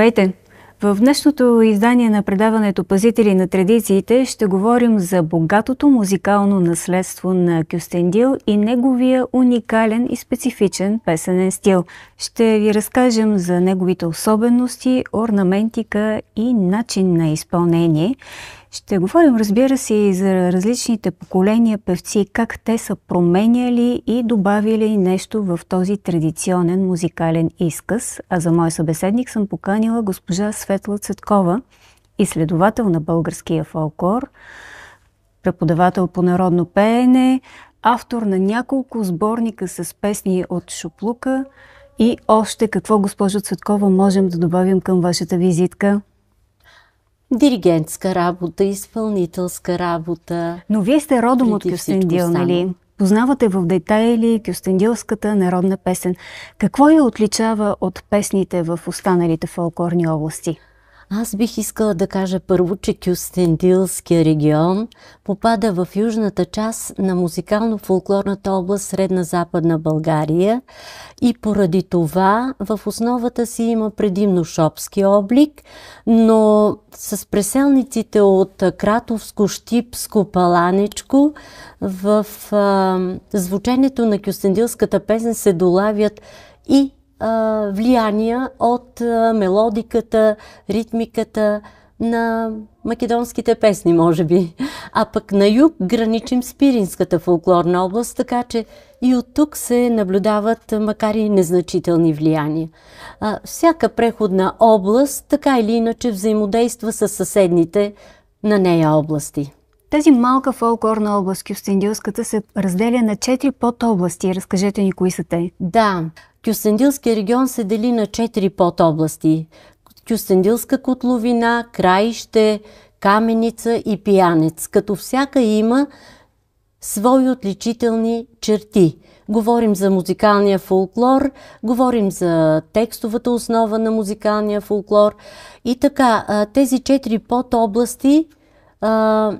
Здравейте! В днешното издание на предаването "Пазители на традициите" ще говорим за богатото музикално наследство на Кюстендил и неговия уникален и специфичен песенен стил. Ще ви разкажем за неговите особености, орнаментика и начин на изпълнение. Ще говорим, разбира се, и за различните поколения певци, как те са променяли и добавили нещо в този традиционен музикален изказ. А за мой събеседник съм поканила госпожа Светла Цветкова, изследовател на българския фолклор, преподавател по народно пеене, автор на няколко сборника с песни от Шуплука и още какво, госпожо Цветкова, можем да добавим към вашата визитка? Диригентска работа, изпълнителска работа. Но вие сте родом от Кюстендил, нали? Познавате в детайли кюстендилската народна песен. Какво я отличава от песните в останалите фолклорни области? Аз бих искала да кажа първо, че Кюстендилския регион попада в южната част на музикално-фолклорната област Средна Западна България и поради това в основата си има предимно шопски облик, но с преселниците от Кратовско, Щипско, Паланичко в звучението на кюстендилската песен се долавят и влияния от мелодиката, ритмиката на македонските песни, може би. А пък на юг граничим с Пиринската фолклорна област, така че и от тук се наблюдават, макар и незначителни влияния. Всяка преходна област, така или иначе, взаимодейства с съседните на нея области. Тази малка фолклорна област, Кюстендилската, се разделя на 4 подобласти. Разкажете ни кои са те. Да, Кюстендилския регион се дели на 4 подобласти. Кюстендилска котловина, Краище, Каменица и Пиянец, като всяка има свои отличителни черти. Говорим за музикалния фолклор, говорим за текстовата основа на музикалния фолклор и така, тези 4 подобласти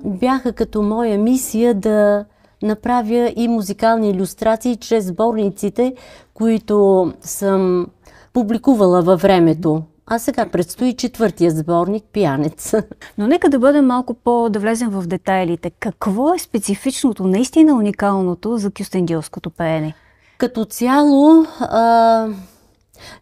бяха като моя мисия да направя и музикални илюстрации чрез сборниците, които съм публикувала във времето. А сега предстои 4-тия сборник "Пиянец". Но нека да бъдем малко да влезем в детайлите. Какво е специфичното, наистина уникалното за кюстендилското пеене? Като цяло,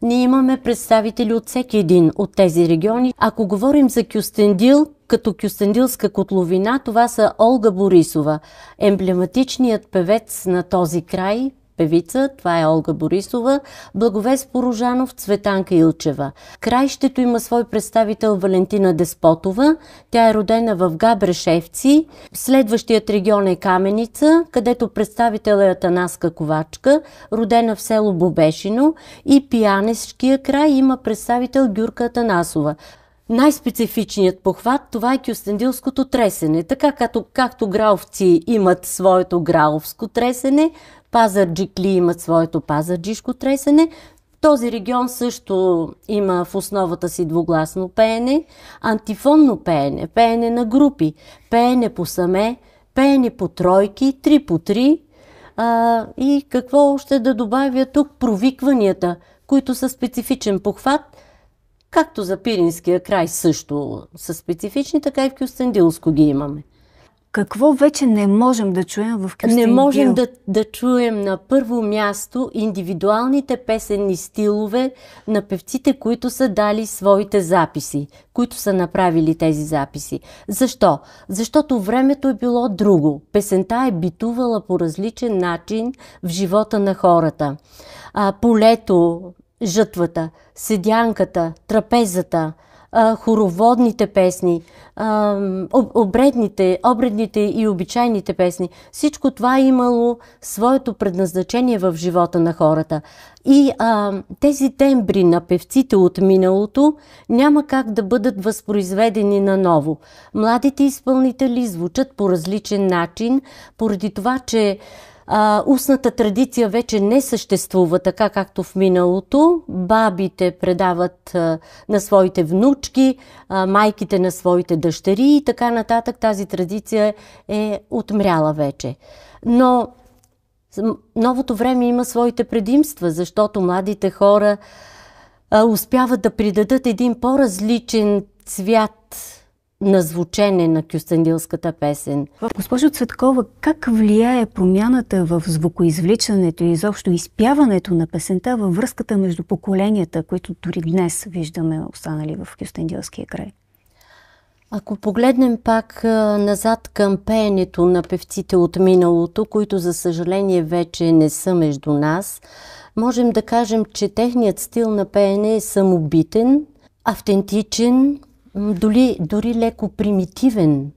ние имаме представители от всеки един от тези региони. Ако говорим за Кюстендил, като Кюстендилска котловина, това са Олга Борисова, емблематичният певец на този край, певица, това е Олга Борисова, Благовест Порожанов, Цветанка Илчева. Краището има свой представител Валентина Деспотова, тя е родена в Габрешевци. Следващият регион е Каменица, където представител е Атанаска Ковачка, родена в село Бобешино, и Пиянешкия край има представител Гюрка Атанасова. Най-специфичният похват, това е кюстендилското тресене. Така както граловци имат своето граловско тресене, пазарджикли имат своето пазарджишко тресене, този регион също има в основата си двугласно пеене, антифонно пеене, пеене на групи, пеене по саме, пеене по тройки, 3 по 3 и какво още да добавя тук, провикванията, които са специфичен похват, както за Пиринския край също са специфични, така и в Кюстендилско ги имаме. Какво вече не можем да чуем в Кюстендил? Не можем да чуем на първо място индивидуалните песенни стилове на певците, които са дали своите записи, които са направили тези записи. Защо? Защото времето е било друго. Песента е битувала по различен начин в живота на хората. Полето, жътвата, седянката, трапезата, хороводните песни, обредните и обичайните песни. Всичко това е имало своето предназначение в живота на хората. И тези тембри на певците от миналото няма как да бъдат възпроизведени наново. Младите изпълнители звучат по различен начин, поради това, че устната традиция вече не съществува така, както в миналото. Бабите предават на своите внучки, майките на своите дъщери и така нататък. Тази традиция е отмряла вече. Но новото време има своите предимства, защото младите хора успяват да придадат един по-различен цвят на звучене на кюстендилската песен. Госпожо Цветкова, как влияе промяната в звукоизвличането и изобщо изпяването на песента във връзката между поколенията, които дори днес виждаме останали в кюстендилския край? Ако погледнем пак назад към пеенето на певците от миналото, които за съжаление вече не са между нас, можем да кажем, че техният стил на пеене е самобитен, автентичен, дори леко примитивен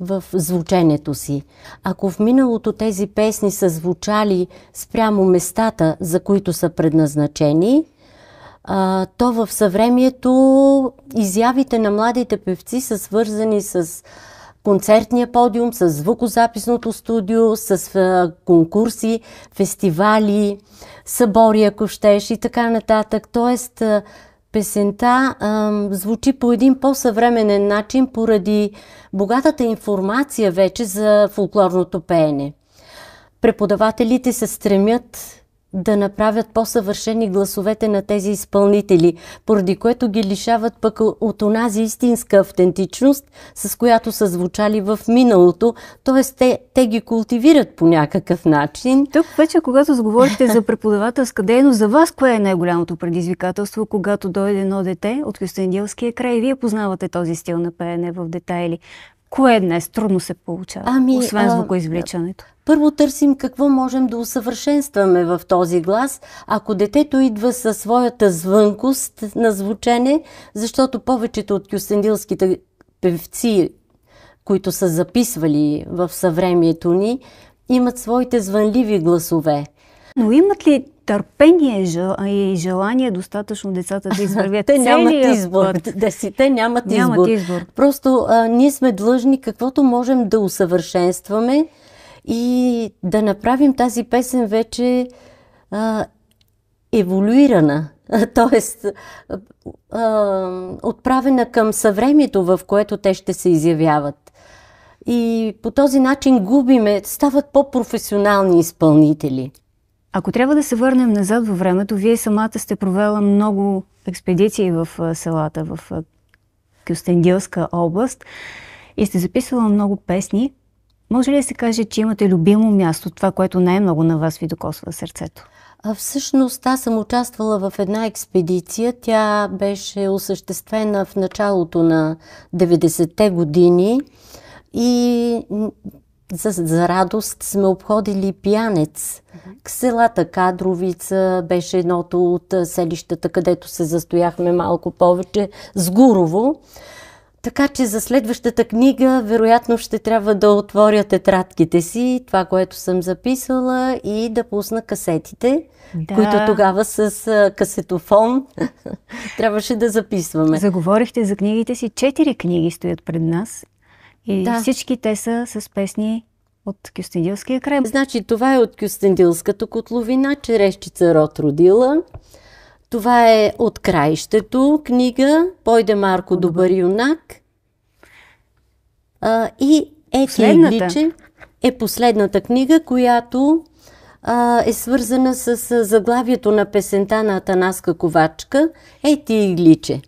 в звученето си. Ако в миналото тези песни са звучали спрямо местата, за които са предназначени, то в съвремието изявите на младите певци са свързани с концертния подиум, с звукозаписното студио, с конкурси, фестивали, събори, ако щеш, и така нататък. Тоест, песента звучи по един по-съвременен начин поради богатата информация вече за фолклорното пеене. Преподавателите се стремят да направят по-съвършени гласовете на тези изпълнители, поради което ги лишават пък от онази истинска автентичност, с която са звучали в миналото, т.е. те ги култивират по някакъв начин. Тук вече, когато заговорите за преподавателска дейност, за вас кое е най-голямото предизвикателство, когато дойде едно дете от кюстендилския край и вие познавате този стил на пеене в детайли? Кое днес трудно се получава, освен звукоизвличането? Първо търсим какво можем да усъвършенстваме в този глас, ако детето идва със своята звънкост на звучене, защото повечето от кюстендилските певци, които са записвали в съвремието ни, имат своите звънливи гласове. Но имат ли търпение и желание достатъчно децата да извървят те нямат избор? Те нямат избор. Просто ние сме длъжни каквото можем да усъвършенстваме и да направим тази песен вече еволюирана, т.е. отправена към съвремието, в което те ще се изявяват. И по този начин стават по-професионални изпълнители. Ако трябва да се върнем назад във времето, вие самата сте провела много експедиции в селата, в Кюстендилска област и сте записвала много песни. Може ли да се каже, че имате любимо място, това, което най-много на вас ви докосва сърцето? Всъщност аз съм участвала в една експедиция. Тя беше осъществена в началото на 90-те години и за радост сме обходили Пиянец. Селата Кадровица беше едното от селищата, където се застояхме малко повече, Сгурово. Така че за следващата книга вероятно ще трябва да отворя тетрадките си, това, което съм записала, и да пусна касетите, които тогава с касетофон трябваше да записваме. Заговорихте за книгите си. 4 книги стоят пред нас и всички те са с песни от Кюстендилския край. Значи това е от Кюстендилската котловина, Черешчица род родила. Това е От краището книга, Пойде Марко добър юнак. И Ети и Гличе е последната книга, която е свързана с заглавието на песента на Атанаска Ковачка, Ети и Гличе.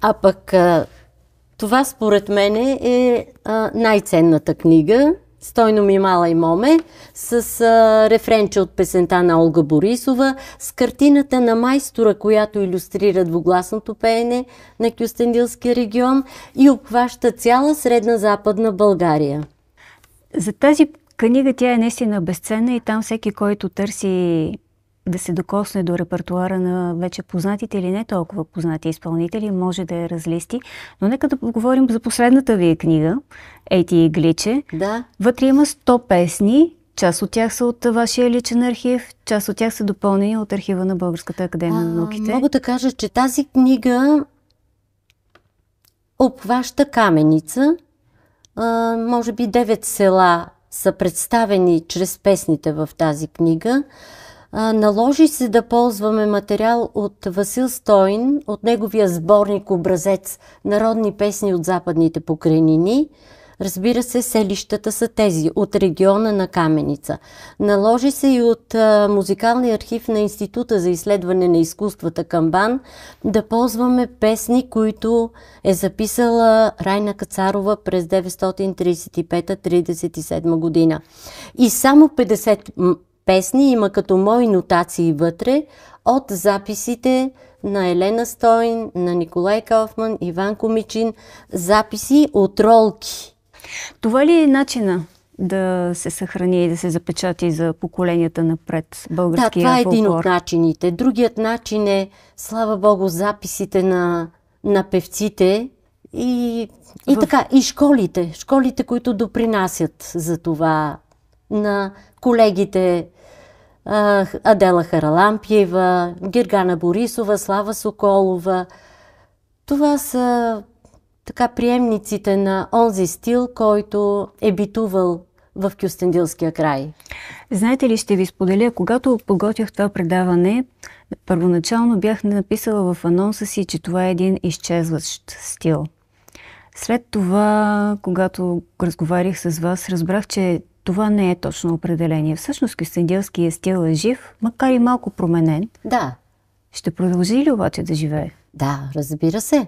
А пък това според мен е най-ценната книга, Стойно ми мала и моме, с рефренче от песента на Олга Борисова, с картината на майстора, която илюстрира двугласното пеене на Кюстендилския регион и обхваща цяла средна западна България. За тази книга тя е наистина безценна и там всеки, който търси да се докосне до репертуара на вече познатите или не толкова познати изпълнители, може да я разлисти. Но нека да поговорим за последната ви книга, Ети и Гличе. Да. Вътре има 100 песни, част от тях са от вашия личен архив, част от тях са допълнени от архива на Българската академия на науките. Мога да кажа, че тази книга обхваща Каменица. Може би 9 села са представени чрез песните в тази книга. Наложи се да ползваме материал от Васил Стойн, от неговия сборник образец Народни песни от Западните покрайнини, Разбира се, селищата са тези от региона на Каменица. Наложи се и от музикалния архив на Института за изследване на изкуствата Камбан да ползваме песни, които е записала Райна Кацарова през 935-37 година. И само 50 песни има като мои нотации вътре от записите на Елена Стойн, на Николай Кауфман, Иван Комичин, записи от ролки. Това ли е начина да се съхрани и да се запечати за поколенията напред българския фолклор? Да, това е един от начините. Другият начин е, слава Богу, записите на певците и така, и школите, които допринасят за това, на колегите Адела Харалампиева, Гергана Борисова, Слава Соколова. Това са така приемниците на онзи стил, който е битувал в Кюстендилския край. Знаете ли, ще ви споделя, когато подготвях това предаване, първоначално бях написала в анонса си, че това е един изчезващ стил. След това, когато разговарях с вас, разбрах, че това не е точно определение. Всъщност кюстендилският стил е жив, макар и малко променен. Да. Ще продължи ли обаче да живее? Да, разбира се.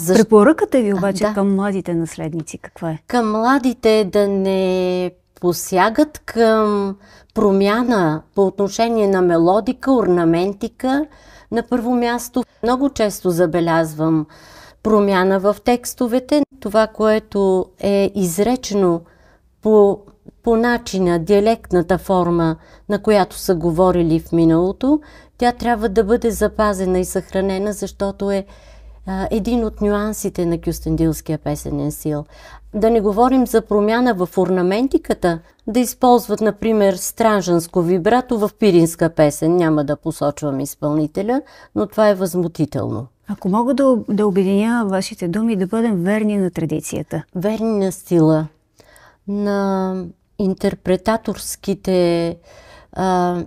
Препоръката ви обаче към младите наследници каква е? Към младите да не посягат към промяна по отношение на мелодика, орнаментика. На първо място много често забелязвам промяна в текстовете. Това, което е изречено по начина, диалектната форма, на която са говорили в миналото, тя трябва да бъде запазена и съхранена, защото е един от нюансите на кюстендилския песенен стил. Да не говорим за промяна в орнаментиката, да използват, например, странжанско вибрато в пиринска песен. Няма да посочвам изпълнителя, но това е възмутително. Ако мога да обединя вашите думи, да бъдем верни на традицията. Верни на стила, на интерпретаторските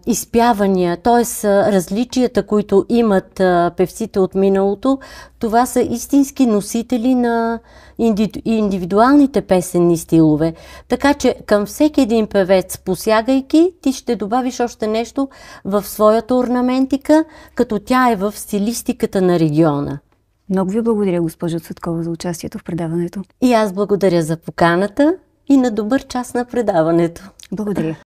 изпявания, т.е. различията, които имат певците от миналото, това са истински носители на индивидуалните песенни стилове. Така че към всеки един певец, посягайки, ти ще добавиш още нещо в своята орнаментика, като тя е в стилистиката на региона. Много ви благодаря, госпожо Цветкова, за участието в предаването. И аз благодаря за поканата и на добър час на предаването. Благодаря.